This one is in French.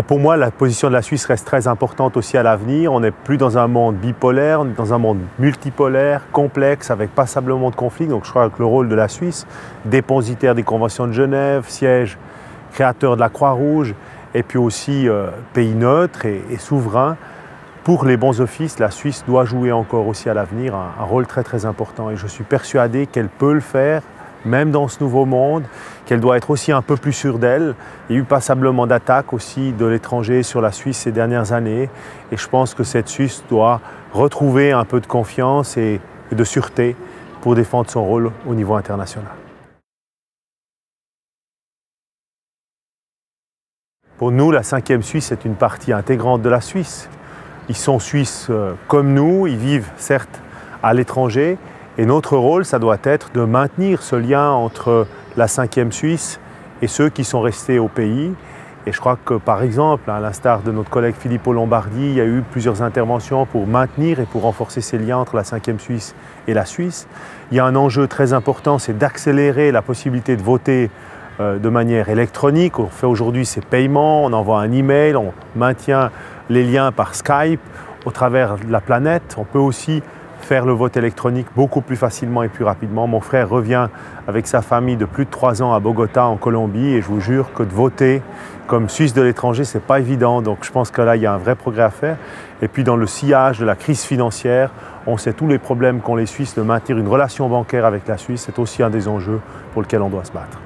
Pour moi, la position de la Suisse reste très importante aussi à l'avenir. On n'est plus dans un monde bipolaire, on est dans un monde multipolaire, complexe, avec passablement de conflits. Donc je crois que le rôle de la Suisse, dépositaire des conventions de Genève, siège créateur de la Croix-Rouge, et puis aussi pays neutre et souverain, pour les bons offices, la Suisse doit jouer encore aussi à l'avenir un rôle très très important. Et je suis persuadé qu'elle peut le faire, même dans ce nouveau monde, qu'elle doit être aussi un peu plus sûre d'elle. Il y a eu passablement d'attaques aussi de l'étranger sur la Suisse ces dernières années. Et je pense que cette Suisse doit retrouver un peu de confiance et de sûreté pour défendre son rôle au niveau international. Pour nous, la 5e Suisse est une partie intégrante de la Suisse. Ils sont suisses comme nous, ils vivent certes à l'étranger. Et notre rôle, ça doit être de maintenir ce lien entre la 5e Suisse et ceux qui sont restés au pays. Et je crois que, par exemple, à l'instar de notre collègue Filippo Lombardi, il y a eu plusieurs interventions pour maintenir et pour renforcer ces liens entre la 5e Suisse et la Suisse. Il y a un enjeu très important, c'est d'accélérer la possibilité de voter de manière électronique. On fait aujourd'hui ces paiements, on envoie un email, on maintient les liens par Skype au travers de la planète. On peut aussi faire le vote électronique beaucoup plus facilement et plus rapidement. Mon frère revient avec sa famille de plus de 3 ans à Bogota, en Colombie, et je vous jure que de voter comme Suisse de l'étranger, ce n'est pas évident. Donc je pense que là, il y a un vrai progrès à faire. Et puis dans le sillage de la crise financière, on sait tous les problèmes qu'ont les Suisses de maintenir une relation bancaire avec la Suisse. C'est aussi un des enjeux pour lesquels on doit se battre.